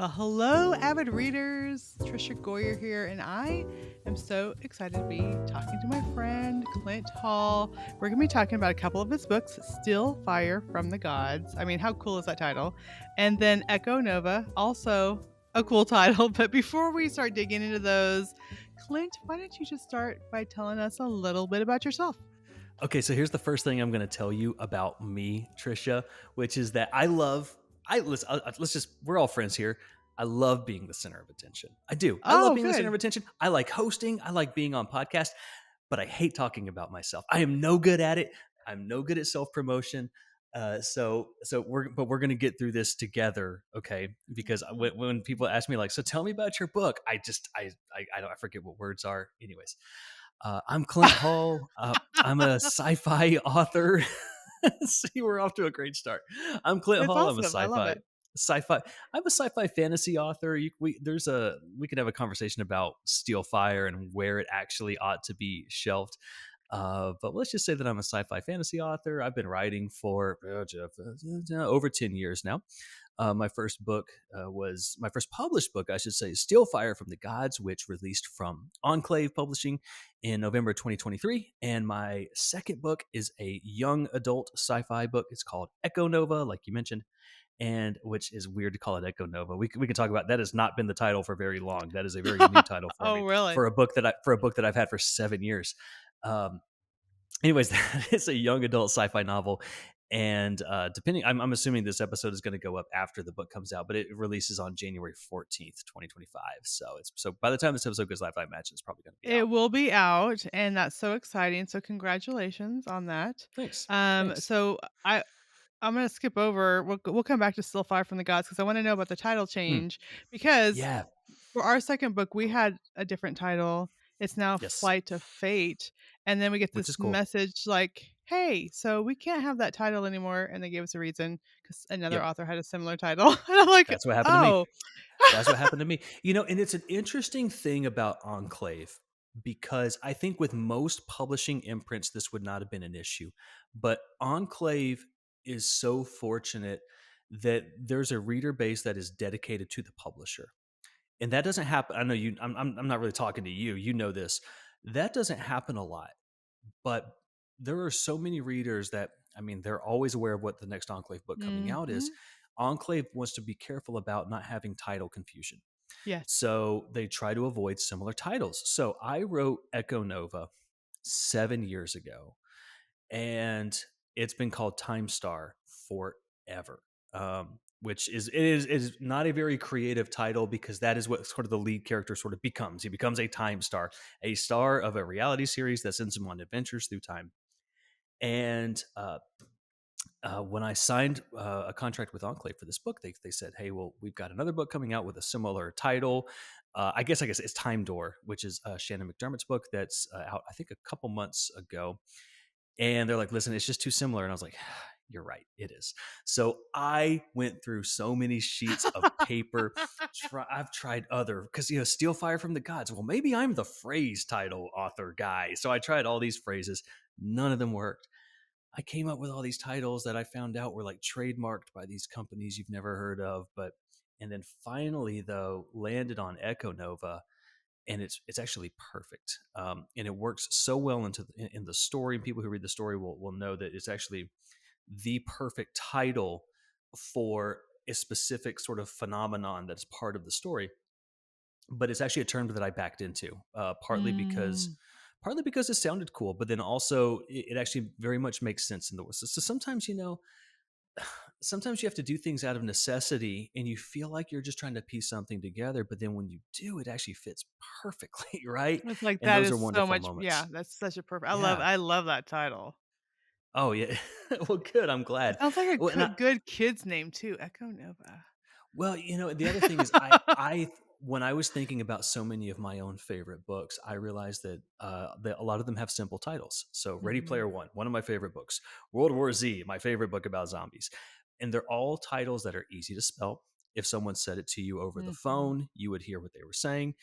Well, hello, avid readers. Trisha Goyer here, and I am so excited to be talking to my friend Clint Hall. We're going to be talking about a couple of his books, Still Fire from the Gods. I mean, how cool is that title? And then Echo Nova, also a cool title. But before we start digging into those, Clint, why don't you just start by telling us a little bit about yourself? Okay, so here's the first thing I'm going to tell you about me, Trisha, which is that let's just, we're all friends here. I love being the center of attention. I do. I love Oh, being the center good. of attention. I like hosting. I like being on podcasts, but I hate talking about myself. I am no good at it. I'm no good at self promotion. We're going to get through this together. Okay. Because when people ask me like, so tell me about your book, I forget what words are. Anyways, I'm Clint Hall. I'm a sci-fi author. See, we're off to a great start. I'm Clint It's Hall. I'm a awesome. I love sci-fi it. sci-fi. I'm a sci-fi fantasy author. We could have a conversation about Steel Fire and where it actually ought to be shelved. But let's just say that I'm a sci-fi fantasy author. I've been writing for over 10 years now. My first published book, I should say, Steel Fire from the Gods, which released from Enclave Publishing in November 2023. And my second book is a young adult sci-fi book. It's called Echo Nova, like you mentioned, and which is weird to call it Echo Nova. We can talk about that. Has not been the title for very long. That is a very new title for Oh, me really? for a book that I've had for 7 years. Um, Anyways, that is a young adult sci-fi novel, and depending, I'm assuming this episode is going to go up after the book comes out, but it releases on January 14th, 2025. So by the time this episode goes live, I imagine it's probably going to be It out. will be out, and that's so exciting. So congratulations on that. Thanks, Um, thanks. so I I'm gonna skip over. We'll come back to Still Fire from the Gods because I want to know about the title Mm, change because yeah. for our second book we had a different title. It's now Yes. Flight of Fate, and then we get Which is this cool. message like, "Hey, so we can't have that title anymore," and they gave us a reason because another Yep. author had a similar title. And I'm like, That's what happened to me. "Oh, That's what happened to me. And it's an interesting thing about Enclave because I think with most publishing imprints, this would not have been an issue. But Enclave is so fortunate that there's a reader base that is dedicated to the publisher. And that doesn't happen. I know you, I'm not really talking to you. You know this. That doesn't happen a lot. But there are so many readers that, I mean, they're always aware of what the next Enclave book coming out is. mhm, Enclave wants to be careful about not having title confusion. yes." So they try to avoid similar titles. So I wrote Echo Nova 7 years ago, and it's been called Time Star forever. Which is not a very creative title because that is what sort of the lead character sort of becomes. He becomes a time star, a star of a reality series that sends him on adventures through time. And when I signed a contract with Enclave for this book, they said, "Hey, well, we've got another book coming out with a similar title. I guess it's Time Door, which is Shannon McDermott's book that's out, I think, a couple months ago." And they're like, "Listen, it's just too similar." And I was like, "You're right, it is." So I went through so many sheets of paper. I've tried other because Steal Fire from the Gods. Well, maybe I'm the phrase title author guy. So I tried all these phrases. None of them worked. I came up with all these titles that I found out were like trademarked by these companies you've never heard of, and then finally though landed on Echo Nova, and it's actually perfect, and it works so well in the story. And people who read the story will know that it's actually the perfect title for a specific sort of phenomenon that's part of the story. But it's actually a term that I backed into, Mm. partly because it sounded cool, but then also it actually very much makes sense in the world. So sometimes, sometimes you have to do things out of necessity and you feel like you're just trying to piece something together, but then when you do, it actually fits perfectly, right? It's like, And that those are is so wonderful much yeah, moments. that's such a perfect Yeah. I love that title. Oh yeah. Well, good. I'm It glad. sounds like a Well, good kid's name too, Echo Nova. the other thing is I when I was thinking about so many of my own favorite books, I realized that a lot of them have simple titles. So Ready Mhm. Player One of my favorite books, World War Z, my favorite book about zombies, and they're all titles that are easy to spell. If someone said it to you over the Mhm. phone, you would hear what they were saying.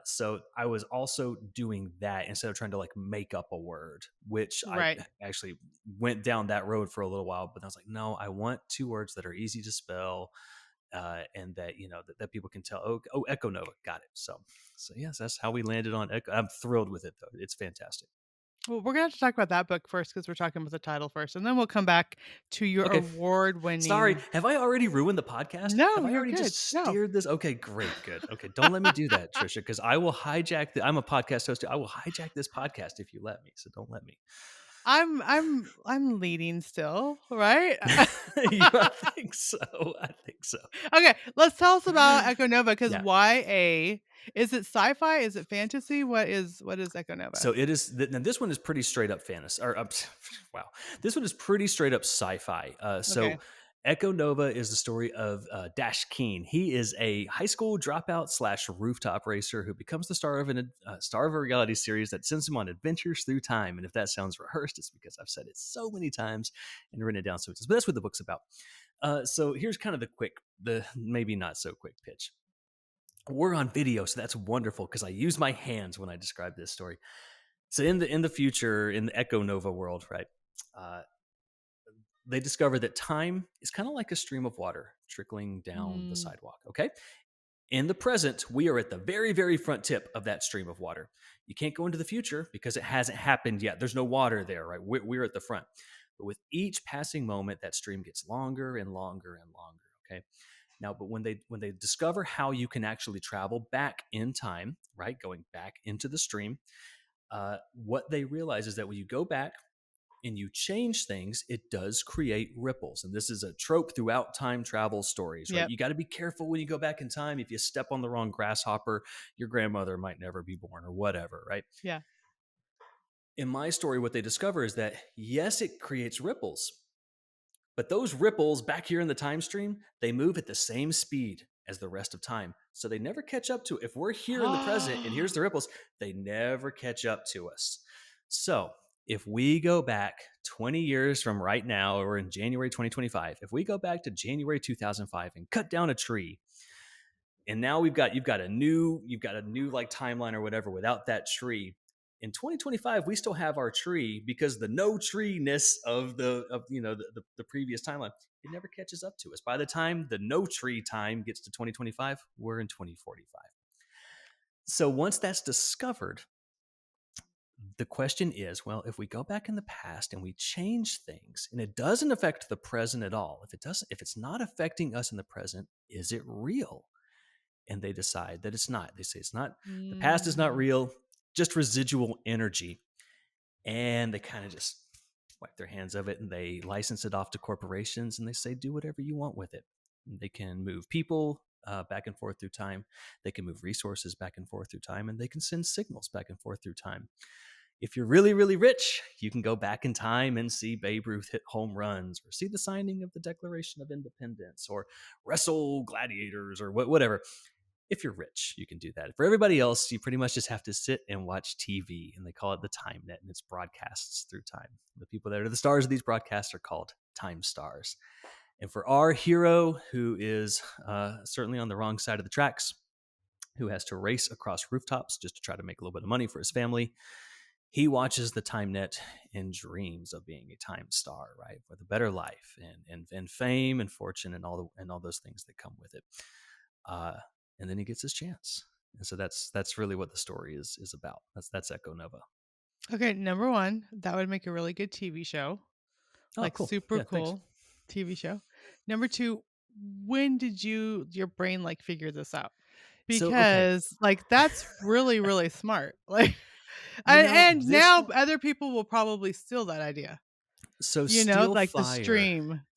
So I was also doing that instead of trying to like make up a word, which I Right. actually went down that road for a little while. But I was like, no, I want two words that are easy to spell, and that that people can tell. Oh, Echo Nova, got it. So yes, that's how we landed on Echo. I'm thrilled with it though. It's fantastic. Well, we're gonna have to talk about that book first because we're talking about the title first, and then we'll come back to your Okay. Sorry, award-winning. have I already ruined the podcast? No, Have I you're already good. just No, steered this? Okay, great, good. Okay, don't let me do that, Trisha, because I will hijack. I'm a podcast host. I will hijack this podcast if you let me. So don't let me. I'm leading still, right? I think so. I think so. Okay, let's tell us about Echo Nova because Yeah. YA is it sci-fi? Is it fantasy? What is Echo Nova? So it is. Now this one is pretty straight up fantasy. Or wow, this one is pretty straight up sci-fi. So Okay. Echo Nova is the story of Dash Keen. He is a high school dropout slash rooftop racer who becomes the star of star of a reality series that sends him on adventures through time. And if that sounds rehearsed, it's because I've said it so many times and written it down. So but that's what the book's about. So here's kind of the maybe not so quick pitch. We're on video, so that's wonderful because I use my hands when I describe this story. So in the future, in the Echo Nova world, right? Uh, they discover that time is kind of like a stream of water trickling down the Mm, sidewalk. Okay. In the present, we are at the very, very front tip of that stream of water. You can't go into the future because it hasn't happened yet. There's no water there, right? We're at the front. But with each passing moment, that stream gets longer and longer and longer. Okay. Now, but when they discover how you can actually travel back in time, right, going back into the stream, what they realize is that when you go back and you change things, it does create ripples. And this is a trope throughout time travel stories, right? yep. You got to be careful when you go back in time. If you step on the wrong grasshopper, your grandmother might never be born or whatever, right? Yeah. In my story, what they discover is that yes, it creates ripples, but those ripples back here in the time stream, they move at the same speed as the rest of time. So they never catch up to, if we're here in the present and here's the ripples, they never catch up to us. So if we go back 20 years from right now, or in January 2025, if we go back to January 2005 and cut down a tree, and now you've got a new like timeline or whatever without that tree. In 2025 we still have our tree because the no tree ness of the previous timeline, it never catches up to us. By the time the no tree time gets to 2025, we're in 2045. So once that's discovered, the question is, well, if we go back in the past and we change things and it doesn't affect the present at all, if it's not affecting us in the present, is it real? And they decide that it's not. They say it's not, the past is not Mm, real, just residual energy. And they kind of just wipe their hands of it and they license it off to corporations and they say, do whatever you want with it. And they can move people back and forth through time. They can move resources back and forth through time, and they can send signals back and forth through time. If you're really, really rich, you can go back in time and see Babe Ruth hit home runs, or see the signing of the Declaration of Independence, or wrestle gladiators, or whatever. If you're rich, you can do that. For everybody else, you pretty much just have to sit and watch TV, and they call it the time net, and it's broadcasts through time. The people that are the stars of these broadcasts are called time stars. And for our hero, who is certainly on the wrong side of the tracks, who has to race across rooftops just to try to make a little bit of money for his family, he watches the time net and dreams of being a time star, right, with a better life and fame and fortune and all those things that come with it. Uh, and then he gets his chance. And so that's really what the story is about. That's Echo Nova. okay, number one, that would make a really good TV show, Oh, like cool. super Yeah, thanks. cool TV show. Number two, when did your brain like figure this out? So okay, Because like that's really really smart. Like and this now one. other people will probably steal that idea. So You know, Steel like Fire.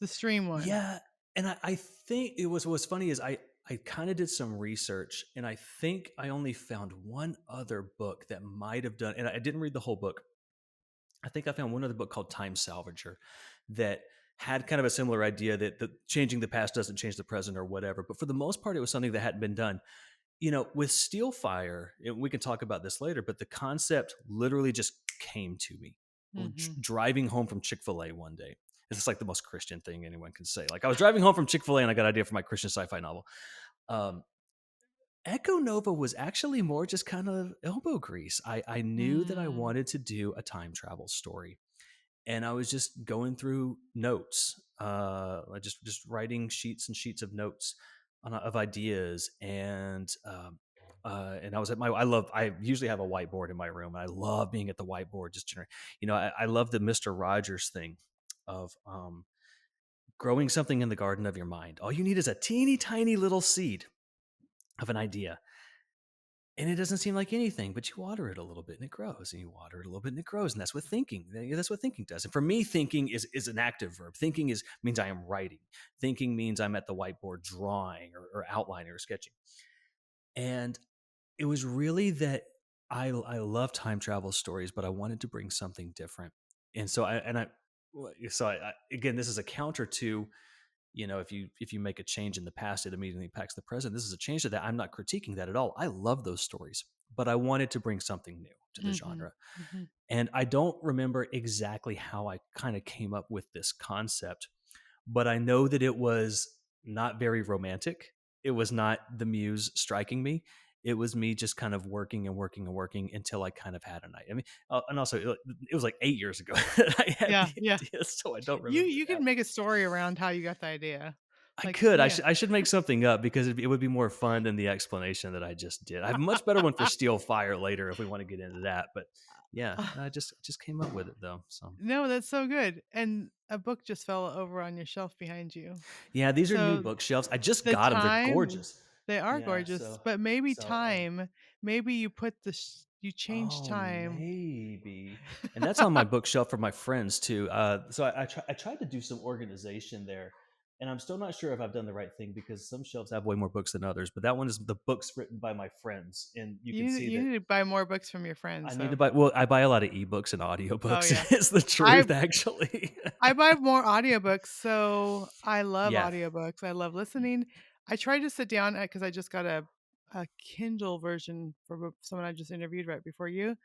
the stream one. Yeah, and I think it was what's funny is I kind of did some research and I think I only found one other book that might have done, and I didn't read the whole book. I think I found one other book called Time Salvager that had kind of a similar idea that changing the past doesn't change the present or whatever. But for the most part, it was something that hadn't been done. With Steel Fire, we can talk about this later, but the concept literally just came to me Mhm. driving home from Chick-fil-A one day. It's like the most Christian thing anyone can say. Like, I was driving home from Chick-fil-A and I got an idea for my Christian sci-fi novel. Um, Echo Nova was actually more just kind of elbow grease. I knew that I Mm. wanted to do a time travel story, and I was just going through notes, just writing sheets and sheets of notes of ideas, and I was at my I usually have a whiteboard in my room, and I love being at the whiteboard. Just I love the Mister Rogers thing of growing something in the garden of your mind. All you need is a teeny tiny little seed of an idea, and it doesn't seem like anything, but you water it a little bit and it grows, and you water it a little bit and it grows, and that's what thinking. That's what thinking does. And for me, thinking is an active verb. Thinking is means I am writing. Thinking means I'm at the whiteboard drawing or outlining or sketching. And it was really that I love time travel stories, but I wanted to bring something different. And so again, this is a counter to, if you make a change in the past, it immediately impacts the present. This is a change to that. I'm not critiquing that at all. I love those stories, but I wanted to bring something new to the Mhm. genre. Mhm. And I don't remember exactly how I kind of came up with this concept, but I know that it was not very romantic. It was not the muse striking me. It was me just kind of working and working and working until I kind of had a night. I mean, and also it was like 8 years ago that I had Yeah, the yeah. idea, so I don't You remember you that. could make a story around how you got the idea. I Like, could. yeah. I should make something up because it would be more fun than the explanation that I just did. I have a much better one for Steel Fire later if we want to get into that. But yeah, I just came up with it though. So No, that's so good. And a book just fell over on your shelf behind you. yeah, these are new So bookshelves. I just the got them. They're time gorgeous. they are Yeah. gorgeous, but maybe time, maybe you put you change Oh, time. maybe. And that's on my bookshelf for my friends too. So I tried to do some organization there, and I'm still not sure if I've done the right thing because some shelves have way more books than others. But that one is the books written by my friends, and you can see You that need to buy more books from your I friends, need to though. buy. Well, I buy a lot of ebooks and Oh, audiobooks. yeah. It's the I truth, actually. I buy more audiobooks, so I love Yeah, audiobooks. I love listening. I try to sit down because I just got a Kindle version for someone I just interviewed right before you,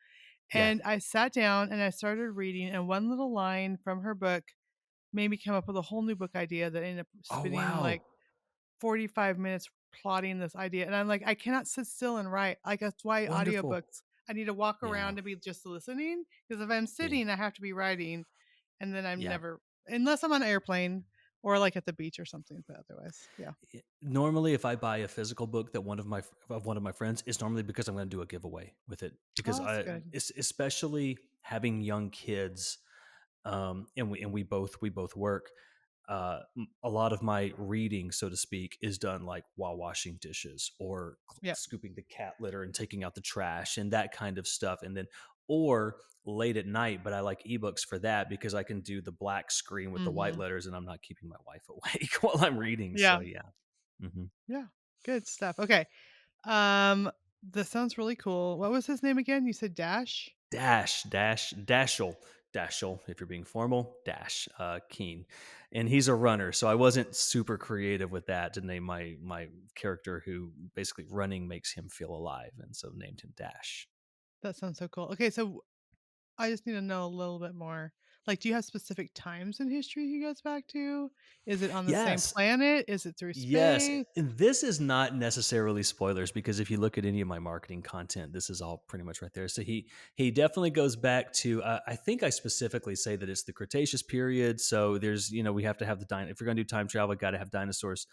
yeah. and I sat down and I started reading, and one little line from her book made me come up with a whole new book idea that ended up Oh spending wow, like 45 minutes plotting this idea. And I'm like, I cannot sit still and write. Like, that's why wonderful. audiobooks, I need to walk Yeah, around to be just listening. Because if I'm yeah, sitting, I have to be writing. And then I'm yeah. never, unless I'm on an airplane or like at the beach or something. But otherwise, yeah. Normally, if I buy a physical book that one of my friends, it's normally because I'm going to do a giveaway with it. Because Oh, that's good. especially having young kids, and we both work. A lot of my reading, so to speak, is done like while washing dishes or Yeah. scooping the cat litter and taking out the trash and that kind of stuff. And then, or late at night, but I like ebooks for that because I can do the black screen with the white Hmm. letters and I'm not keeping my wife awake while I'm reading. So, Yeah. yeah. hmm Yeah. Good stuff. Okay. Um, that sounds really cool. What was his name again? You said Dash? Dashel, if you're being formal, Keen. And he's a runner. So I wasn't super creative with that to name my character who basically running makes him feel alive. And so named him Dash. That sounds so cool. Okay. So I just need to know a little bit more. Like, do you have specific times in history he goes back to? Is it on the same Yes. planet? Is it through Yes, space? and this is not necessarily spoilers because if you look at any of my marketing content, this is all pretty much right there. So he definitely goes back to. I think I specifically say that it's the Cretaceous period. So there's we have to have if you're going to do time travel, got to have dinosaurs.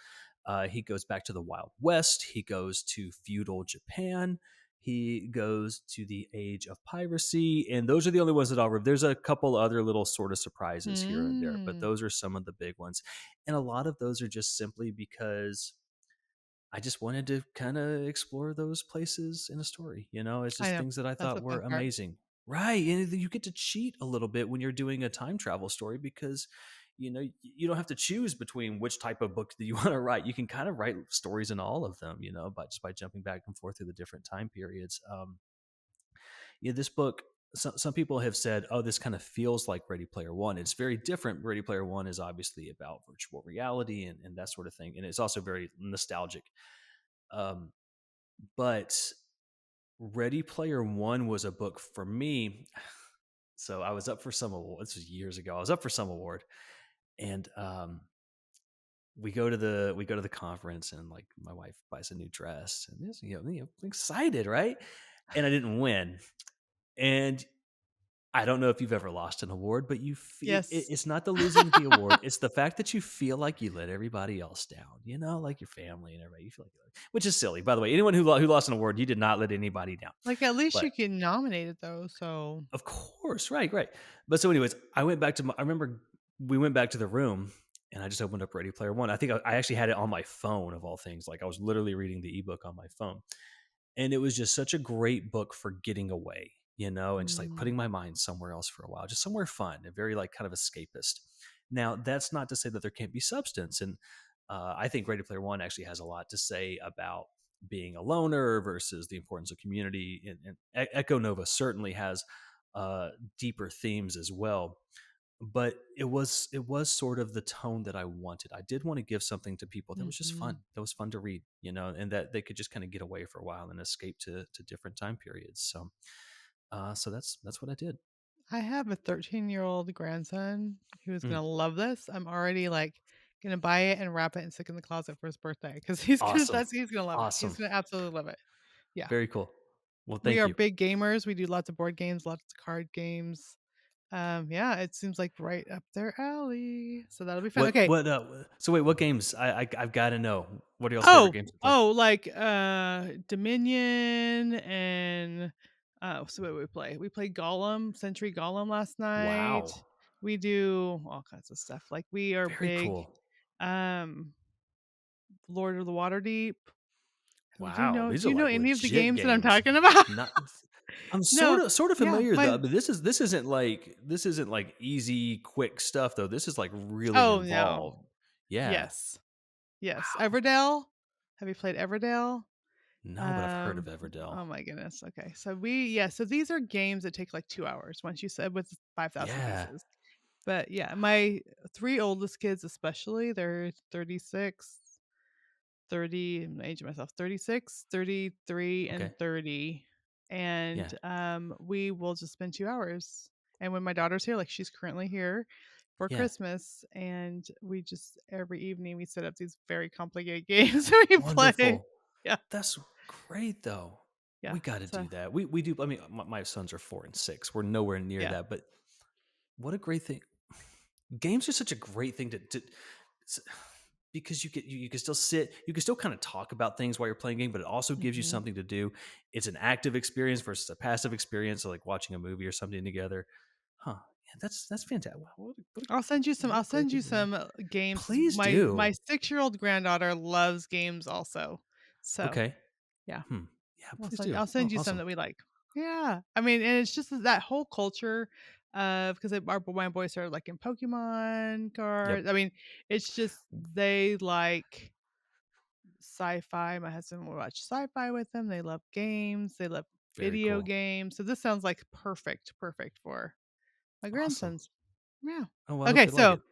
He goes back to the Wild West. He goes to feudal Japan. He goes to the age of piracy, and those are the only ones that I'll. There's a couple other little sort of surprises here and there, but Mm. those are some of the big ones. And a lot of those are just simply because I just wanted to kind of explore those places in a story. It's I just know. things that I That's thought the fun were part. amazing. Right. And then you get to cheat a little bit when you're doing a time travel story because, you don't have to choose between which type of book that you want to write. You can kind of write stories in all of them, by jumping back and forth through the different time periods. Yeah, this book, some people have said, oh, this kind of feels like Ready Player One. It's very different. Ready Player One is obviously about virtual reality and that sort of thing. And it's also very nostalgic. Um, but Ready Player One was a book for me. So I was up for some award. This was years ago. I was up for some award, and we go to the conference, and like my wife buys a new dress, and this, excited, right? And I didn't win, and I don't know if you've ever lost an award, but you feel Yes. it's not the losing the award, it's the fact that you feel like you let everybody else down, like your family and everybody. You feel like which is silly, by the way. Anyone who lost an award, you did not let anybody down. Like, at least But you get nominated, though, so of course, right, right. But so, anyways, I remember we went back to the room, and I just opened up Ready Player One. I think I actually had it on my phone of all things. Like I was literally reading the ebook on my phone, and it was just such a great book for getting away, and just like mm, putting my mind somewhere else for a while, just somewhere fun and very like kind of escapist. Now, that's not to say that there can't be substance, and I think Ready Player One actually has a lot to say about being a loner versus the importance of community, and Echo Nova certainly has deeper themes as well. But it was sort of the tone that I wanted. I did want to give something to people that was just mhm. fun, that was fun to read, and that they could just kind of get away for a while and escape to different time periods. So that's what I did. I have a 13-year-old grandson who's Mm, gonna love this. I'm already, like, gonna buy it and wrap it and stick it in the closet for his birthday because awesome, he's gonna love it. He's awesome, gonna absolutely love it. Yeah. very cool. Well, We thank are you. big gamers. We do lots of board games, lots of card games. Yeah, it seems like right up their alley. So that'll be fun. What Okay. what? So wait, what games? I've got to know. What are y'all's favorite Oh, games to play? oh, like Dominion and so what did we play? We played Gollum, Century Gollum last night. Wow, We do all kinds of stuff. Like we are very big cool. um Lord of the Waterdeep. Wow, these Do are you know like any of the legit games that I'm games. talking about? Not I'm No. sort of Yeah, familiar my though, but this isn't like easy quick stuff though. This is like really Oh no. involved. Yeah. Yes. Yes. Wow. Everdell. Have you played Everdell? No, but I've heard of Um, Everdell. oh my goodness. Okay. So these are games that take like 2 hours once you said with 5,000 Yeah. pieces. But yeah, my 3 oldest kids especially, they're 36, 30, I'm aging myself, 36, 33, and Okay. 30. And Yeah. we will just spend 2 hours. And when my daughter's here, like she's currently here for Yeah. Christmas, and we just every evening we set up these very complicated games that we play. Wonderful. Yeah. That's great though. Yeah. We got to So do that. We do. I mean, my sons are 4 and 6. We're nowhere near yeah. that, but what a great thing. Games are such a great thing to s- because you can still sit, you can still kind of talk about things while you're playing a game, but it also gives you Mhm. something to do. It's an active experience versus a passive experience, so like watching a movie or something together. Huh. Yeah, that's fantastic. Wow, I'll what a great send you thing to do. some games. Please My do. 6-year-old granddaughter loves games also. So, Okay. yeah. Hmm. Yeah, please do. I'll Oh, send you some awesome. that we like. Yeah. I mean, and it's just that whole culture of because my boys started liking Pokemon Yep. cards. I mean, it's just they like sci-fi. My husband will watch sci-fi with them. They love games. They love Very video cool. games. So this sounds like perfect for my Awesome. grandsons. Yeah. Oh, well, I hope Okay, they like it. so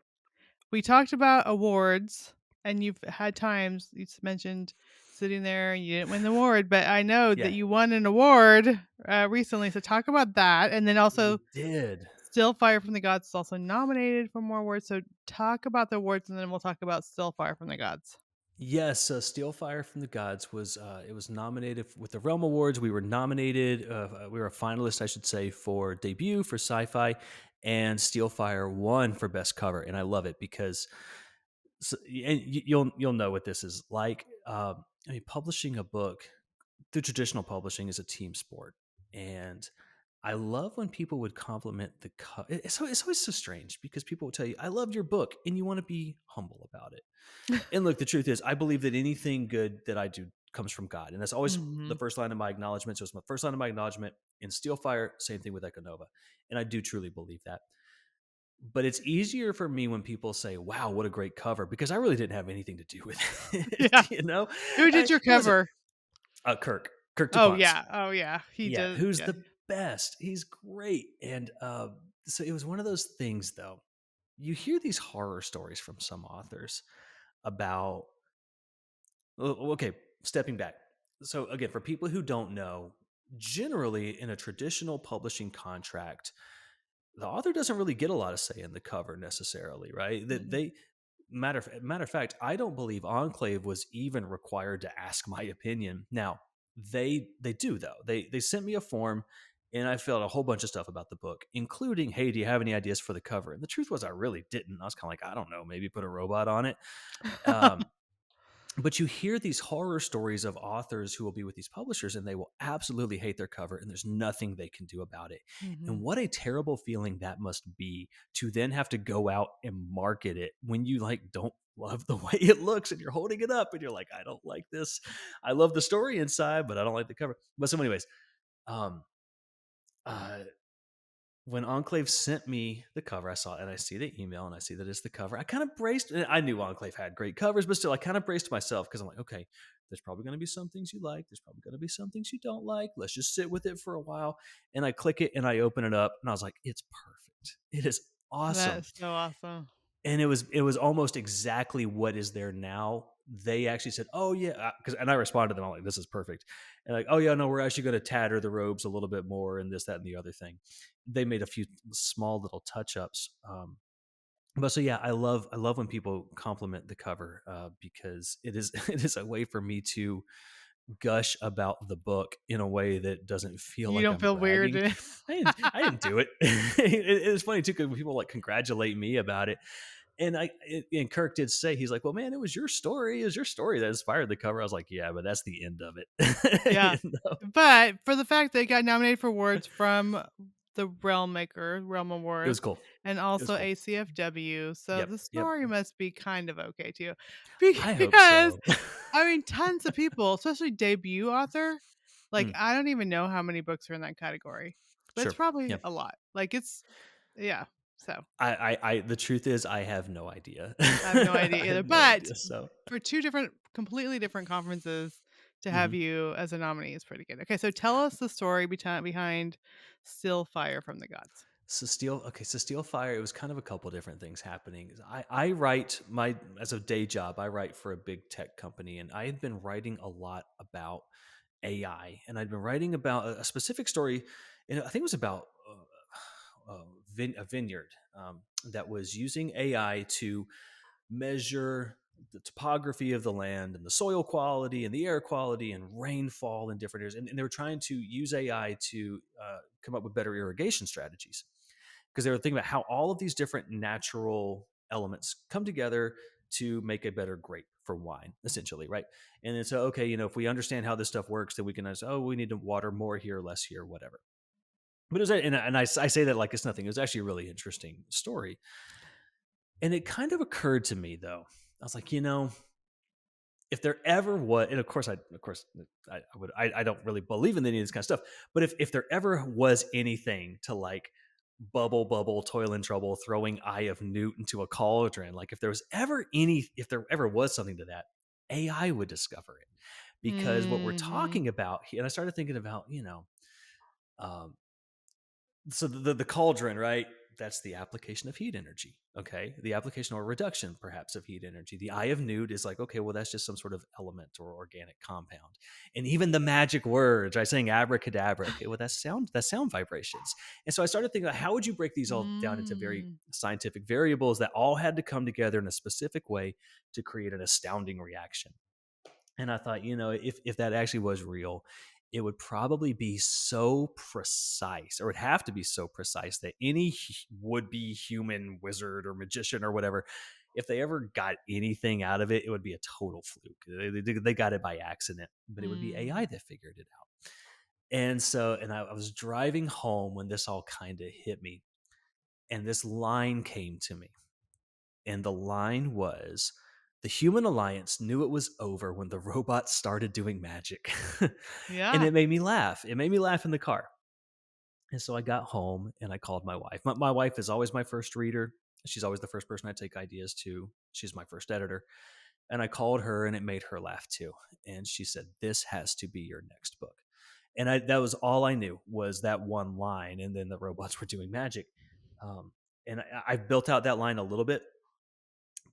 we talked about awards, and you've had times you just mentioned sitting there and you didn't win the award, but I know that Yeah, you won an award recently. So talk about that, and then we also did. Still Fire from the Gods is also nominated for more awards. So talk about the awards, and then we'll talk about Still Fire from the Gods. Yes, Steel Fire from the Gods was it was nominated with the Realm Awards. We were nominated. We were a finalist, I should say, for debut for sci-fi, and Steel Fire won for best cover. And I love it because and you'll know what this is like. I mean, publishing a book through traditional publishing is a team sport, and I love when people would compliment the cover. It's always so strange because people will tell you, "I loved your book," and you want to be humble about it. And look, the truth is, I believe that anything good that I do comes from God. And that's always the Hmm. first line of my acknowledgement. So it's my first line of my acknowledgement in Steelfire, same thing with Econova. And I do truly believe that. But it's easier for me when people say, wow, what a great cover, because I really didn't have anything to do with Yeah. it. Who did your Listen, cover? Kirk Oh DuPont's. yeah. Oh yeah. He Yeah, does. who's Yeah. the best. He's great. And so it was one of those things, though. You hear these horror stories from some authors about okay, stepping back. So again, for people who don't know, generally in a traditional publishing contract, the author doesn't really get a lot of say in the cover necessarily, right? That Mm-mm. they matter of fact, I don't believe Enclave was even required to ask my opinion. Now, they do though. They sent me a form and I filled out a whole bunch of stuff about the book, including, "Hey, do you have any ideas for the cover?" And the truth was, I really didn't. I was kind of like, I don't know, maybe put a robot on it. Um, but you hear these horror stories of authors who will be with these publishers and they will absolutely hate their cover and there's nothing they can do about it. And Mhm. what a terrible feeling that must be to then have to go out and market it when you like don't love the way it looks and you're holding it up and you're like, I don't like this. I love the story inside, but I don't like the cover. But so anyways, um uh when Enclave sent me the cover, I saw it and I see the email and I see that it's the cover. I kind of braced. I knew Enclave had great covers, but still, I kind of braced myself because I'm like, okay, there's probably going to be some things you like. There's probably going to be some things you don't like. Let's just sit with it for a while. And I click it and I open it up and I was like, it's perfect. It is awesome. That's so awesome. And it was almost exactly what is there now. They actually said, "Oh yeah," because and I responded to them, I'm like, "This is perfect," and like, "Oh yeah, no, we're actually going to tatter the robes a little bit more and this, that, and the other thing." They made a few small little touch ups, but so yeah, I love when people compliment the cover because it is it is a way for me to gush about the book in a way that doesn't feel You like don't I'm feel weird. bragging. I didn't do it. It's funny too because people like congratulate me about it, and Kirk did say he's like, well, man, it was your story. It was your story that inspired the cover. I was like, yeah, but that's the end of it. Yeah. You know? But for the fact they got nominated for awards from the Realm It was Awards, cool. and It was also cool. ACFW, so Yep. the Yep. story must be kind of okay too. I hope Because, so. I mean, tons of people, especially debut author, like, Mm, I don't even know how many books are in that category, but it's sure. probably Yeah. a lot. Like, it's yeah, so The truth is, I have no idea. I have no I idea either, have no but idea. So, for 2 different completely different conferences to have mhm. you as a nominee is pretty good. Okay, so tell us the story behind Still Fire from the Gods. So Steel Fire, it was kind of a couple different things happening. I write my as a day job, I write for a big tech company, and I had been writing a lot about AI, and I'd been writing about a specific story, and I think it was about a vineyard that was using AI to measure the topography of the land and the soil quality and the air quality and rainfall in different areas. And they were trying to use AI to come up with better irrigation strategies because they were thinking about how all of these different natural elements come together to make a better grape for wine, essentially, right? And then so, okay, if we understand how this stuff works, then we can say, oh, we need to water more here, less here, whatever. But it was, and I say that like it's nothing. It was actually a really interesting story. And it kind of occurred to me though. I was like, if there ever was, and I don't really believe in any of this kind of stuff, but if there ever was anything to like bubble, toil and trouble, throwing Eye of Newt into a cauldron, like if there ever was something to that, AI would discover it because what we're Mhm. talking about, and I started thinking about, um, so the cauldron, right? That's the application of heat energy. Okay, the application or reduction perhaps of heat energy. The Eye of Newt is like, okay, well, that's just some sort of element or organic compound. And even the magic words, right, saying abracadabra, okay, well, that's sound vibrations. And so I started thinking about how would you break these all down into very Mm. scientific variables that all had to come together in a specific way to create an astounding reaction. And I thought, if that actually was real, it would probably be so precise, or would have to be so precise that any would be human wizard or magician or whatever, if they ever got anything out of it, it would be a total fluke. They got it by accident, but it would be AI Mm. that figured it out. And so, and I was driving home when this all kind of hit me, and this line came to me. And the line was, the human alliance knew it was over when the robots started doing magic. And Yeah. it made me laugh. It made me laugh in the car. And so I got home and I called my wife. My wife is always my first reader. She's always the first person I take ideas to. She's my first editor. And I called her and it made her laugh too. And she said, this has to be your next book. And that was all I knew was that one line. And then the robots were doing magic. Um, and I've built out that line a little bit,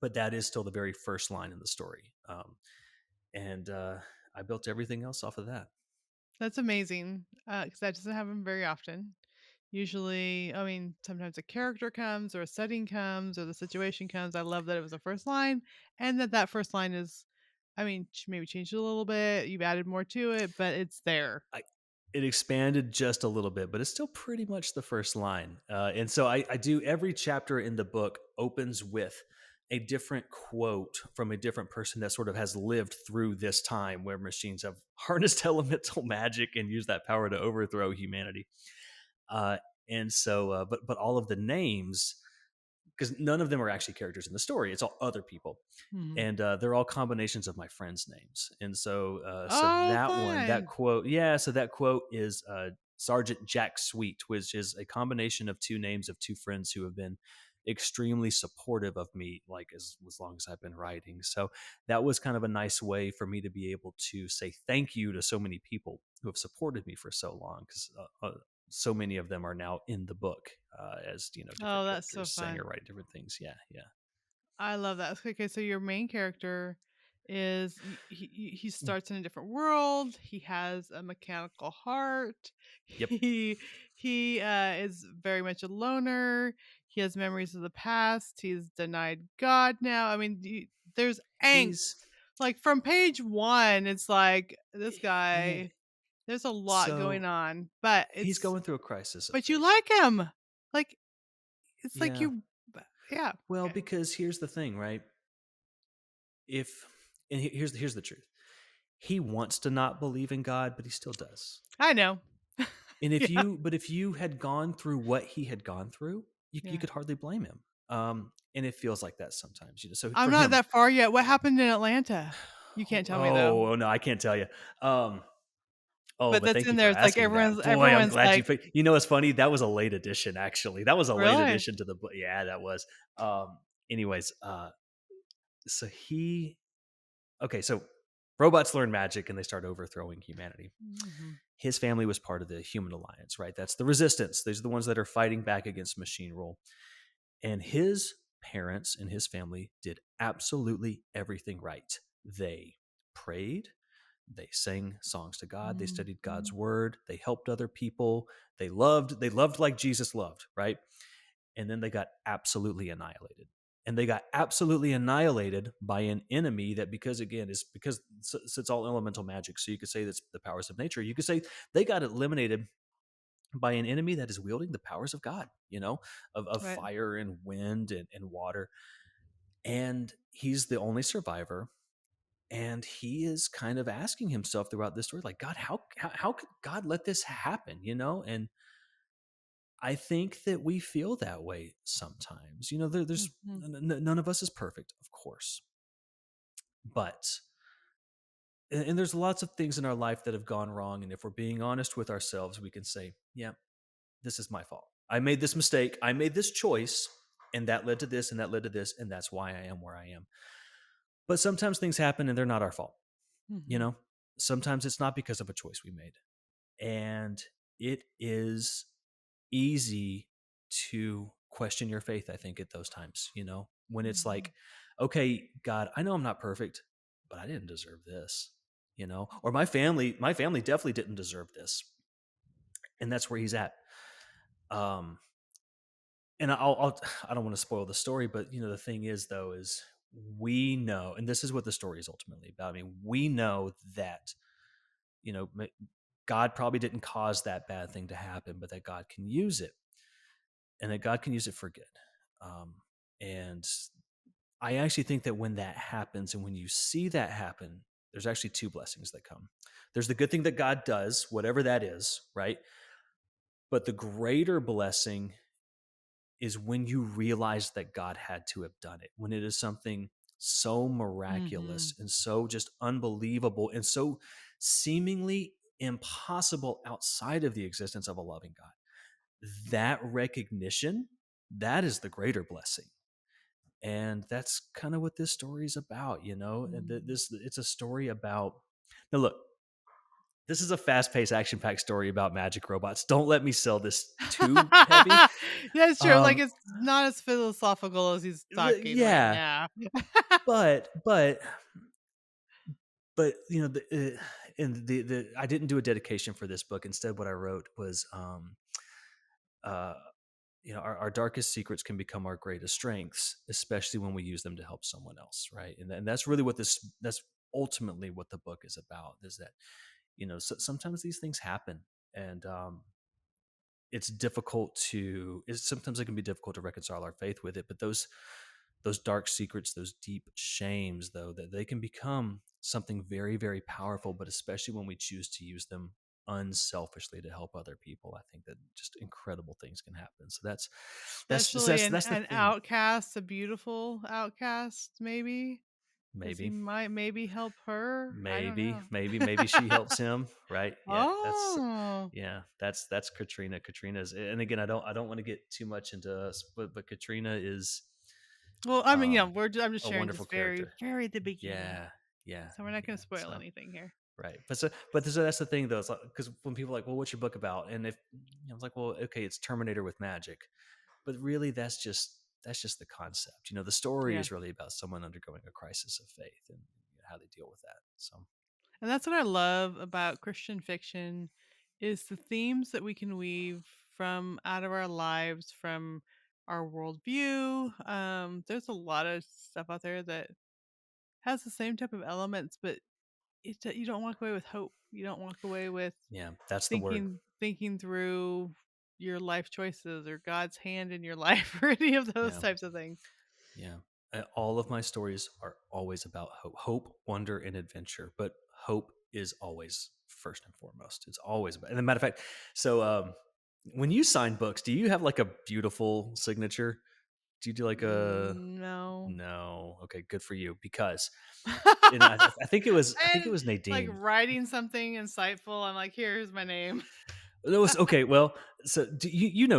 but that is still the very first line in the story. And I built everything else off of that. That's amazing, because that doesn't happen very often. Usually, I mean, sometimes a character comes or a setting comes or the situation comes. I love that it was the first line and that first line is, I mean, maybe changed it a little bit. You've added more to it, but it's there. it expanded just a little bit, but it's still pretty much the first line. And so I do every chapter in the book opens with a different quote from a different person that sort of has lived through this time where machines have harnessed elemental magic and used that power to overthrow humanity. Uh, but all of the names, because none of them are actually characters in the story, it's all other people, Mhm. and they're all combinations of my friends' names. And so Oh, that one, that fun. quote, yeah, so that quote is Sergeant Jack Sweet, which is a combination of two names of two friends who have been extremely supportive of me, like as long as I've been writing. So that was kind of a nice way for me to be able to say thank you to so many people who have supported me for so long, because so many of them are now in the book, as Oh, different that's so characters saying or fun. write different things. Yeah, yeah. I love that. Okay, so your main character is he starts in a different world. He has a mechanical heart. Yep. He is very much a loner. He has memories of the past. He's denied God now. I mean, there's He's angst. Like from page 1, it's like this eh, guy. There's a lot going so on, but he's going through a crisis of you faith. like him. Like it's like Yeah. you, yeah. Well, Okay, because here's the thing, right? If and here's the truth. He wants to not believe in God, but he still does. I know. And Yeah. if you had gone through what he had gone through, you Yeah. could hardly blame him. And it feels like that sometimes. So I'm for not him, that far yet. What happened in Atlanta? You can't tell me though. oh no, I can't tell you. Um, Oh, But but that's thank in you there. for It's like asking that. Boy, I'm everyone's glad you like, picked. You know, it's funny. That was a late edition, actually. That was a late "Really?" addition to the book. Yeah, that was. Anyways, so he. Okay, so robots learn magic and they start overthrowing humanity. Mhm. His family was part of the Human Alliance, right? That's the resistance. These are the ones that are fighting back against machine rule. And his parents and his family did absolutely everything right. They prayed, they sang songs to God, they studied God's Mhm. word, they helped other people, they loved like Jesus loved, right? And then they got absolutely annihilated. And they got absolutely annihilated by an enemy that, because again, is because it's all elemental magic. So you could say that's the powers of nature. You could say they got eliminated by an enemy that is wielding the powers of God, of Right. fire and wind and water. And he's the only survivor. And he is kind of asking himself throughout this story, like, God, how could God let this happen? And I think that we feel that way sometimes. There's Mhm. none of us is perfect, of course, but and there's lots of things in our life that have gone wrong. And if we're being honest with ourselves, we can say, yeah, this is my fault. I made this mistake. I made this choice, and that led to this, and that led to this, and that's why I am where I am. But sometimes things happen and they're not our fault. You Mhm. know, sometimes it's not because of a choice we made. And it is easy to question your faith, I think, at those times, when it's Mhm. like, okay, God, I know I'm not perfect, but I didn't deserve this, or my family definitely didn't deserve this. And that's where he's at. Um, and I don't want to spoil the story, but the thing is, though, is we know, and this is what the story is ultimately about. I mean, we know that you know God probably didn't cause that bad thing to happen, but that God can use it, and that God can use it for good. Um, and I actually think that when that happens, and when you see that happen, there's actually two blessings that come. There's the good thing that God does, whatever that is, right? But the greater blessing is when you realize that God had to have done it, when it is something so miraculous Mhm. and so just unbelievable and so seemingly impossible outside of the existence of a loving God. That recognition, that is the greater blessing. And that's kind of what this story is about, And Mhm. it's a story about. Now look, this is a fast-paced action-packed story about magic robots. Don't let me sell this too heavy. Yeah, it's true. Like Um, it's not as philosophical as he's talking right yeah, now. but and the I didn't do a dedication for this book. Instead, what I wrote was, uh, our darkest secrets can become our greatest strengths, especially when we use them to help someone else, right? And that's really that's ultimately what the book is about. Is that sometimes these things happen, and it's difficult to. Sometimes it can be difficult to reconcile our faith with it, but those dark secrets, those deep shames, though, that they can become something very, very powerful. But especially when we choose to use them unselfishly to help other people, I think that just incredible things can happen. So Especially that's the an thing. outcast, a beautiful outcast, maybe, because he Maybe, might maybe help her. I don't know. maybe she helps him, right? Yeah, Oh. that's Katrina. Katrina's, and again, I don't want to get too much into us, but Katrina is Well, I mean, um I'm just a sharing wonderful just very, character. very at the beginning, Yeah, yeah, so we're not gonna yeah. spoil anything here. Right, so that's the thing though. It's like, because when people are like, well, what's your book about? And if I was like, well, okay, it's Terminator with magic, but really that's just the concept. The story Yeah. is really about someone undergoing a crisis of faith and how they deal with that. So And that's what I love about Christian fiction is the themes that we can weave from out of our lives, from our worldview. There's a lot of stuff out there that has the same type of elements, but you don't walk away with hope. You don't walk away with yeah, that's the word. thinking through your life choices or God's hand in your life or any of those Yeah, types of things. yeah. All of my stories are always about hope, wonder, and adventure. But hope is always first and foremost. It's always about. And a matter of fact, so when you sign books, do you have like a beautiful signature? Do you do like a No. no? Okay, good for you. Because I think it And was like Nadine. writing something insightful, I'm like, here's my name. It was okay. Well, so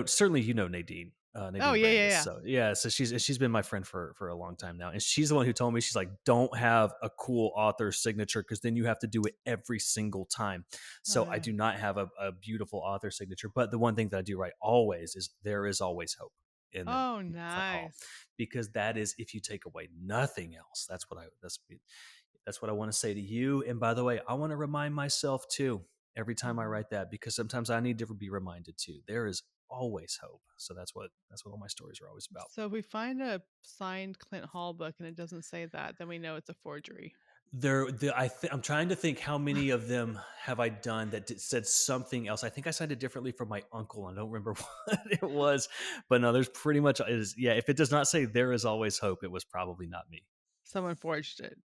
certainly Nadine, Oh Nadine yeah, yeah, Brandis. yeah. So yeah, so she's been my friend for a long time now, and she's the one who told me, she's like, don't have a cool author signature because then you have to do it every single time. Oh So I yeah. do not have a beautiful author signature, but the one thing that I do write always is there is always hope in the Oh Clint Hall, nice. because that is, if you take away nothing else, that's what I want to say to you. And by the way, I want to remind myself too every time I Mhm. write that, because sometimes I need to be reminded too. There is always hope. So that's what all my stories are always about. So if we find a signed Clint Hall book and it doesn't say that, then we know it's a forgery. I'm trying to think how many of them have I done that said something else. I think I signed it differently from my uncle. I don't remember what it was, but no, there's pretty much is. Yeah, if it does not say there is always hope, it was probably not me. Someone forged it,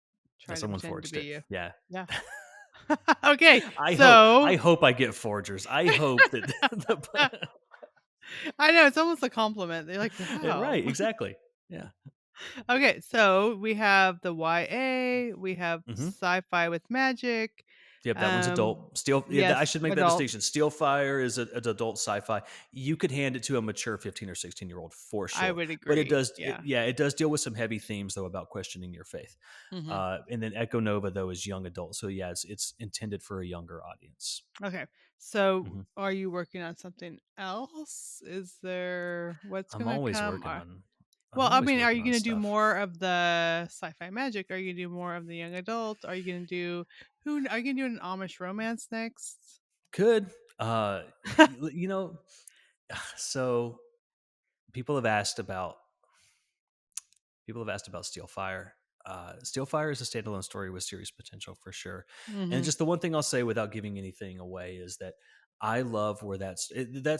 That trying to someone pretend to forged be it. you. Yeah. Yeah. Okay, I hope so I hope I get forgers. I hope that the I know it's almost a compliment. They're like, "Wow." right, exactly. Yeah. Okay, so we have the YA, we have Hmm. sci-fi with magic. Yep, that one's adult. Steel. Yeah, I Yes, should make that adult. distinction. Steel Fire is an adult sci-fi. You could hand it to a mature 15 or 16-year-old for I sure, would but it agree. does. Yeah. Yeah, it does deal with some heavy themes though about questioning your faith. Mhm. And then Echo Nova though is young adult. So yeah, it's intended for a younger audience. Okay. So, Hmm. are you working on something else? Is there what's I'm gonna always come? working on. I'm Well, I always mean, are working you on gonna do stuff. more of the sci-fi magic? Are you gonna do more of the young adult? Are you gonna do who? Are you gonna do an Amish romance next? Could you know? So people have asked about People have asked about Steelfire. Steelfire is a standalone story with serious potential for sure. And Mhm. just the one thing I'll say without giving anything away is that I love where that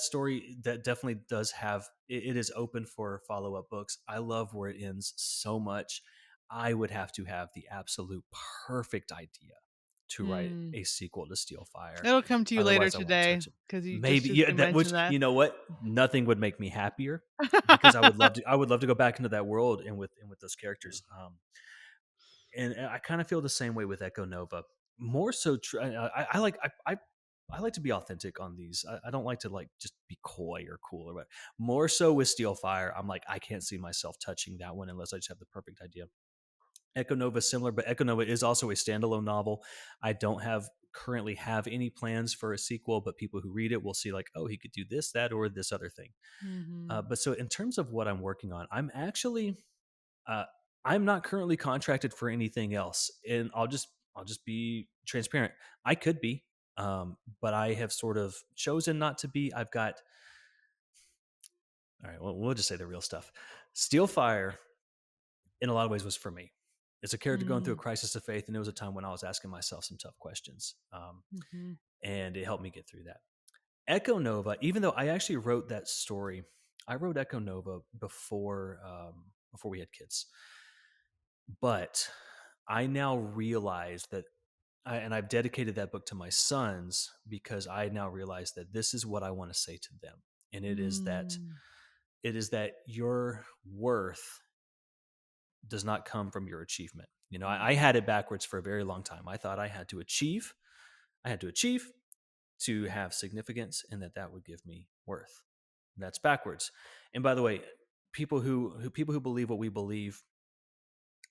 story that definitely does have it is open for follow up books. I love where it ends so much. I would have to have the absolute perfect idea to write Mm. a sequel to Steelfire. It'll come to you later Otherwise, I won't today touch it. because you just Maybe, just yeah, that, which, mentioned that. you know what, nothing would make me happier, because I would love to go back into that world and with those characters. And I kind of feel the same way with Echo Nova. More so, I like to be authentic on these. I don't like to like just be coy or cool or what. More so with Steelfire, I'm like, I can't see myself touching that one unless I just have the perfect idea. Echo Nova is similar, but Echo Nova is also a standalone novel. I don't currently have any plans for a sequel, but people who read it will see like, oh, he could do this, that, or this other thing. Mhm. But so in terms of what I'm working on, uh, I'm not currently contracted for anything else, and I'll just be transparent. I could be, but I have sort of chosen not to be. I've got all right. Well, we'll just say the real stuff. Steelfire, in a lot of ways, was for me. It's a character going through a Mm. crisis of faith, and it was a time when I was asking myself some tough questions, Mhm. and it helped me get through that. Echo Nova, even though I actually wrote that story, I wrote Echo Nova before we had kids. But I now realize that and I've dedicated that book to my sons because I now realize that this is what I want to say to them. And Mm. it is that your worth does not come from your achievement. You know, I had it backwards for a very long time. I thought I had to achieve to have significance, and that would give me worth. That's backwards. And by the way, people who believe what we believe,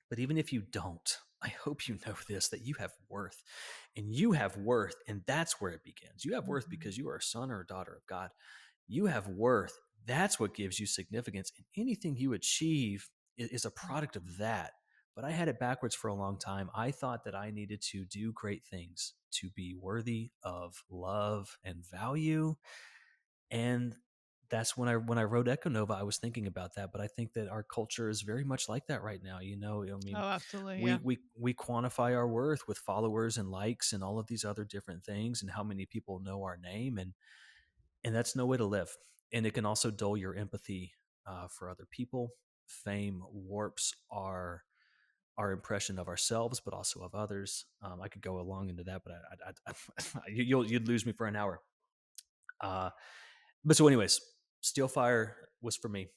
but even if you don't, I hope you know this, that you have worth. And you have worth, and that's where it begins. You have worth Mhm. because you are a son or a daughter of God. You have worth. That's what gives you significance. And anything you achieve is a product of that. But I had it backwards for a long time. I thought that I needed to do great things to be worthy of love and value. And that's when I wrote Echo Nova, I was thinking about that. But I think that our culture is very much like that right now. You know, I mean, Oh, absolutely. Yeah. we quantify our worth with followers and likes and all of these other different things, and how many people know our name, and that's no way to live. And it can also dull your empathy for other people. Fame warps our impression of ourselves, but also of others. I could go along into that, but you'd lose me for an hour. Uh, but so, anyways, Steelfire was for me.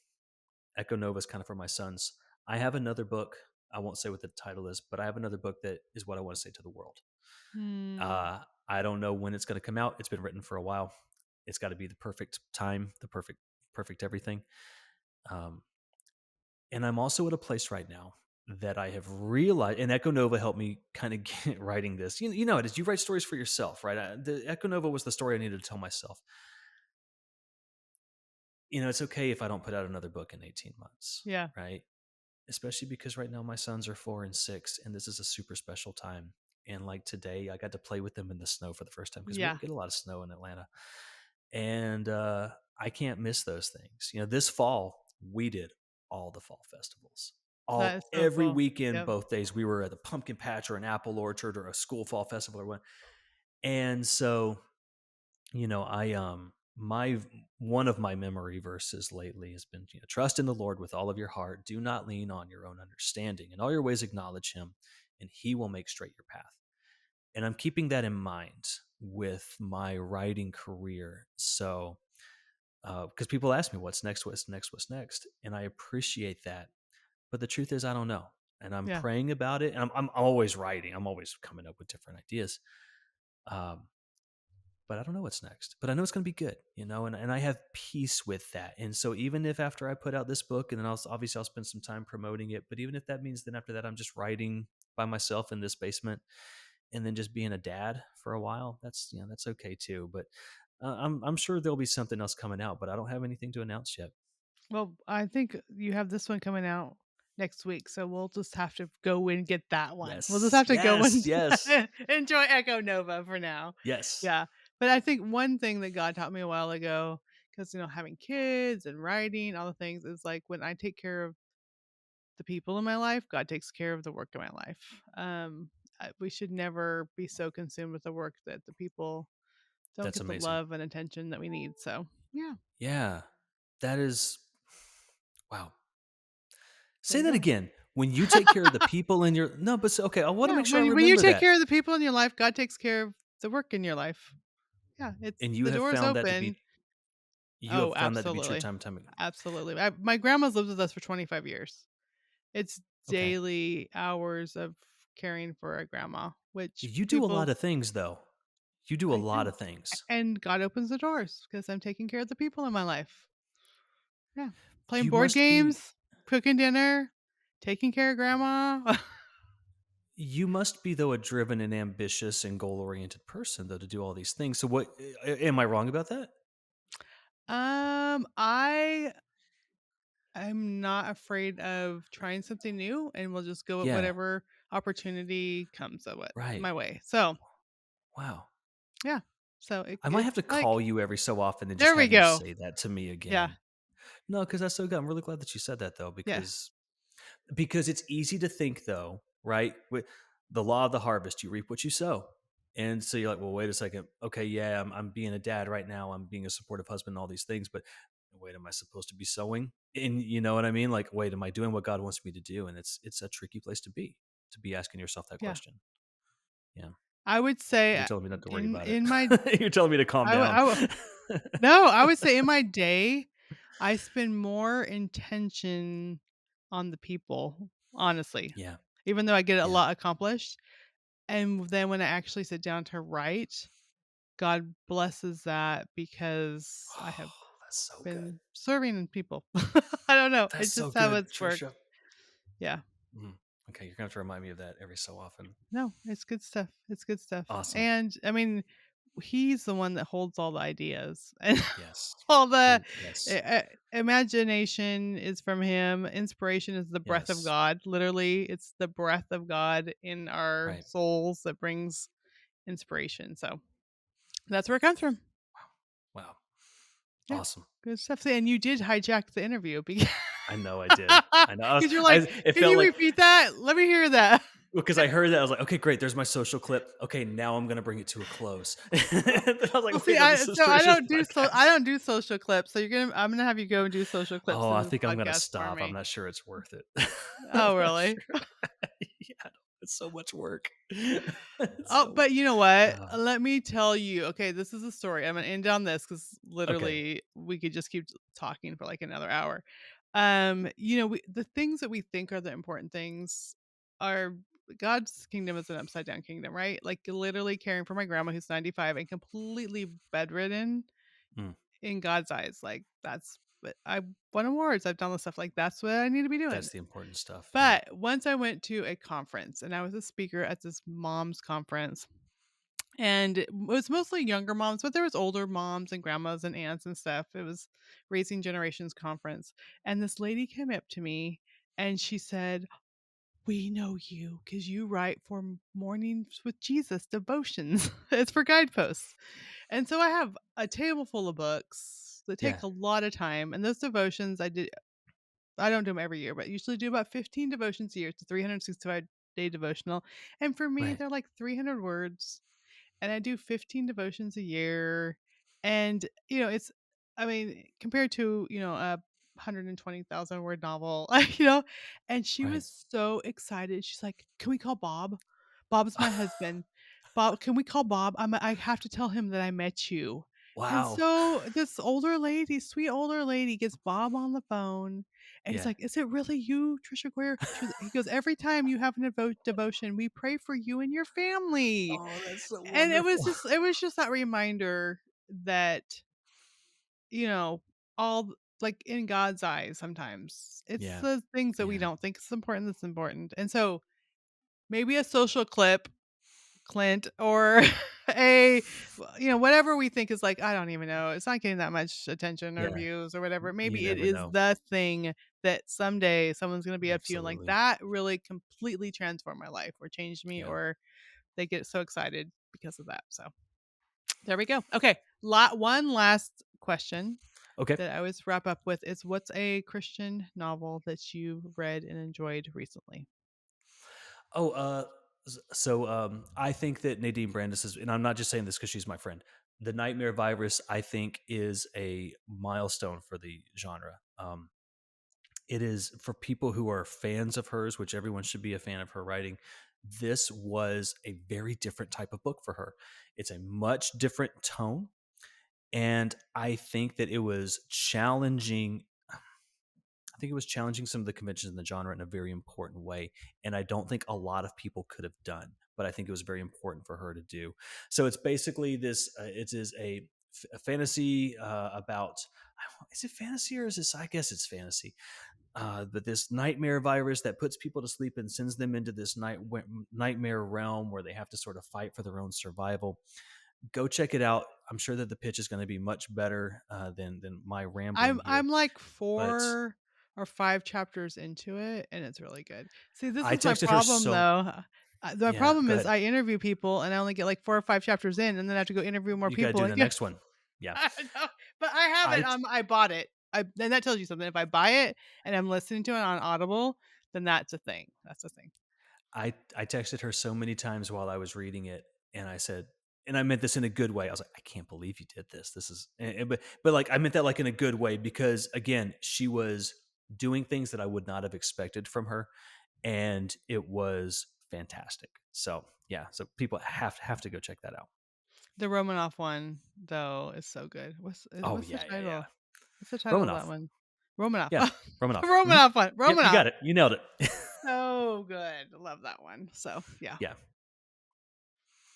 Echo Nova is kind of for my sons. I have another book. I won't say what the title is, but I have another book that is what I want to say to the world. Hmm. I don't know when it's going to come out. It's been written for a while. It's got to be the perfect time, the perfect everything. Um, and I'm also at a place right now that I have realized, and Echo Nova helped me kind of get writing this. You know, it is you write stories for yourself, right? The Echo Nova was the story I needed to tell myself. You know, it's okay if I don't put out another book in 18 months, Yeah. right? Especially because right now my sons are 4 and 6, and this is a super special time. And like today, I got to play with them in the snow for the first time because we Yeah. don't get a lot of snow in Atlanta, and I can't miss those things. You know, this fall we did all the fall festivals, That all is so every cool. weekend, Yep. both days. We were at the pumpkin patch or an apple orchard or a school fall festival or what. And so, you know, my one of my memory verses lately has been, you know, trust in the Lord with all of your heart, do not lean on your own understanding, in all your ways acknowledge him, and he will make straight your path. And I'm keeping that in mind with my writing career. So because people ask me what's next, what's next, what's next, and I appreciate that, but the truth is I don't know, and I'm Yeah. praying about it, and I'm always writing, I'm always coming up with different ideas. um, but I don't know what's next. But I know it's going to be good, you know, and I have peace with that. And so even if after I put out this book, and then obviously I'll spend some time promoting it, but even if that means then after that I'm just writing by myself in this basement and then just being a dad for a while, that's, you know, that's okay too. But I'm sure there'll be something else coming out, but I don't have anything to announce yet. Well, I think you have this one coming out next week, so we'll just have to go and get that one. We'll just Yes, have to go yes, and yes, enjoy Echo Nova for now. yes. Yeah. But I think one thing that God taught me a while ago, because, having kids and writing, all the things, is like when I take care of the people in my life, God takes care of the work in my life. We should never be so consumed with the work that the people don't That's get the amazing. love and attention that we need. So, yeah, Yeah, that is, wow. there Say you that go. again. When you take care of the people in your, no, but okay, I want to Yeah, make sure I when you remember take that. care of the people in your life, God takes care of the work in your life. Yeah, it's And you the have door is found that to open. be you Oh, have found that to be true absolutely. time and time again. Absolutely. My grandma's lived with us for 25 years. It's Okay. daily hours of caring for a grandma, which You do a lot people of things though. You do a I lot do. of things. And God opens the doors because I'm taking care of the people in my life. Yeah. Playing You board must be games, cooking dinner, taking care of grandma. you must be though a driven and ambitious and goal-oriented person though to do all these things. So what am I wrong about that? I I'm not afraid of trying something new and we'll just go at Yeah, whatever opportunity comes right. my way. So, Wow. yeah. So I might have it's to like, call you every so often and just there we have you go. say that to me Yeah. again. No, because that's so good. I'm really glad that you said that though, Yeah. because it's easy to think though, right? With the law of the harvest, you reap what you sow. And so you're like, well, wait a second. Okay, yeah, I'm being a dad right now. I'm being a supportive husband, all these things. But wait, am I supposed to be sewing? And you know what I mean? Like, wait, am I doing what God wants me to do? And it's a tricky place to be asking yourself that Yeah. question. Yeah. I would say You're telling me not to worry about it. in my You're telling me to calm down. I would no, I would say in my day, I spend more intention on the people, honestly, Yeah. even though I get a Yeah. lot accomplished. And then when I actually sit down to write, God blesses that because I have Oh, that's so good. been serving people. I don't know. That's It's so just how good, it's worked. Trisha. Yeah. Mm. Okay, you're gonna have to remind me of that every so often. No, it's good stuff. It's good stuff. Awesome. And I mean, he's the one that holds all the ideas and Yes. all the Yes. uh, imagination is from him. Inspiration is the breath of Yes. God. Literally, it's the breath of God in our Right. souls that brings inspiration. So that's where it comes from. Wow. Yeah. Awesome. Good stuff. And you did hijack the interview because I know I did. I know. you're like, It can felt you like repeat that? Let me hear that. because I heard that I was like, okay, great. There's my social clip. Okay, now I'm gonna bring it to a close. And then I was Well, like, see, wait, no, this is Trisha's I podcast. don't do social clips, so I'm gonna have you go and do social clips Oh, in I this think I'm gonna podcast for stop. I'm me. not sure it's worth it. I'm Oh, not really? sure. Yeah, it's so much work. It's Oh, so. but you know what? Uh, Let me tell you. Okay, this is a story. I'm gonna end on this because okay. literally we could just keep talking for like another hour. The things that we think are the important things are God's kingdom is an upside down kingdom, right? Like literally caring for my grandma who's 95 and completely bedridden Mm, in God's eyes. Like that's what I won awards. I've done the stuff like that's what I need to be doing. that's the important stuff. Yeah. But once I went to a conference and I was a speaker at this mom's conference and it was mostly younger moms, but there was older moms and grandmas and aunts and stuff. It was Raising Generations conference. And this lady came up to me and she said, "We know you because you write for Mornings with Jesus devotions." It's for guideposts. And so I have a table full of books that Yeah. take a lot of time. And those devotions I don't do them every year, but usually do about 15 devotions a year. It's a 365-day devotional. And for me, Right. they're like 300 words and I do 15 devotions a year. And, it's, I mean, compared to, a 120,000 word novel, and she Right. was so excited. She's like, "Can we call Bob? Bob's my husband. Bob, can we call Bob? I have to tell him that I met you." And Wow. so this older lady, sweet older lady, gets Bob on the phone and he's Yeah. like, "Is it really you, Trisha Goyer?" He goes, "Every time you have a devotion, we pray for you and your family." Oh, that's so And wonderful. it was just that reminder that, you know, all like in God's eyes sometimes, it's Yeah. the things that we Yeah. don't think is important that's important. And so maybe a social clip, Clint, or whatever we think is like, I don't even know. It's not getting that much attention or Yeah. views or whatever. You Maybe it never is know. the thing that someday someone's going to be up to you and like Absolutely. that really completely transformed my life or changed me, Yeah. or they get so excited because of that. So there we go. Okay. One last question Okay. that I always wrap up with is, what's a Christian novel that you've read and enjoyed recently? Oh, I think that Nadine Brandis is, and I'm not just saying this because she's my friend. The Nightmare Virus, I think, is a milestone for the genre. It is for people who are fans of hers, which everyone should be a fan of her writing. This was a very different type of book for her. It's a much different tone. And I think that it was challenging. I think it was challenging some of the conventions in the genre in a very important way. And I don't think a lot of people could have done, but I think it was very important for her to do. So it's basically this it is a fantasy about, is it fantasy or is this, I guess it's fantasy, but this nightmare virus that puts people to sleep and sends them into this nightmare realm where they have to sort of fight for their own survival. Go check it out. I'm sure that the pitch is going to be much better than my rambling here. I'm like But 4 or 5 chapters into it, and it's really good. See, this I is my texted her problem, so. though. My Yeah, problem go is ahead. I interview people, and I only get like 4 or 5 chapters in, and then I have to go interview more You got to people, do and the next one. Yeah, I know, but I have it. I I bought it. And that tells you something. If I buy it and I'm listening to it on Audible, then that's a thing. That's a thing. I texted her so many times while I was reading it, And I said, and I meant this in a good way. I was like, I can't believe you did this. This is, but like, I meant that like in a good way, because again, she was doing things that I would not have expected from her. And it was fantastic. So yeah, so people have to go check that out. The Romanoff one, though, is so good. Oh What's the yeah, yeah, yeah. title? What's the title of that Romanoff. one? Romanoff. Yeah, The Romanoff. Romanoff one. Yep, you Romanoff. got it. You nailed it. So good. Love that one. So, yeah. Yeah.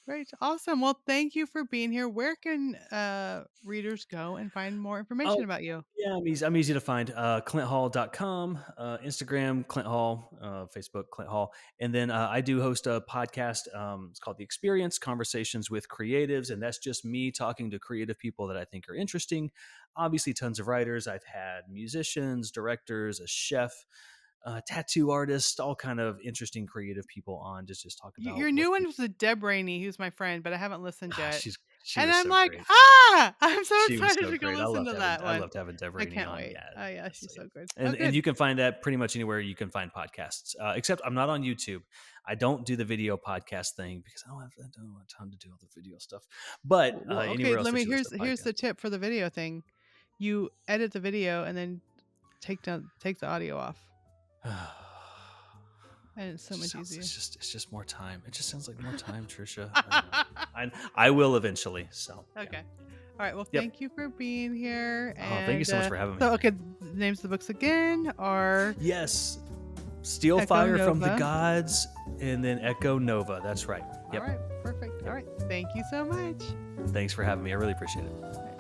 Great. Awesome. Well, thank you for being here. Where can readers go and find more Oh, information about you? yeah, I'm easy to find. ClintHall.com, Instagram, Clint Hall, Facebook, Clint Hall. And then I do host a podcast. It's called The Experience, Conversations with Creatives. And that's just me talking to creative people that I think are interesting. Obviously, tons of writers. I've had musicians, directors, a chef, tattoo artist, all kind of interesting creative people on to just talk about Your what new they. one was with Deb Rainey, who's my friend, but I haven't listened yet. She And was I'm so like, great. I'm so She was excited so to go great. listen to that I one. loved having I Deverini can't on. wait. Yeah. Oh, yeah. So, She's so good. Oh, and good. you can find that pretty much anywhere you can find podcasts. Except I'm not on YouTube. I don't do the video podcast thing because I don't have time to do all the video stuff. But Well, okay. anywhere else that you listen to Here's the podcasts. tip for the video thing. You edit the video and then take the audio off. And it's so much easier. It's just more time. It just sounds like more time, Trisha. I will eventually. So Okay. yeah. All right. Well, Yep. thank you for being here. Oh, thank you so much for having me. So, okay, the names of the books again are Yes. Steel Echo Fire from the Nova. Gods, and then Echo Nova. That's right. Yep. All right. Perfect. All right. Thank you so much. Thanks for having me. I really appreciate it. All right.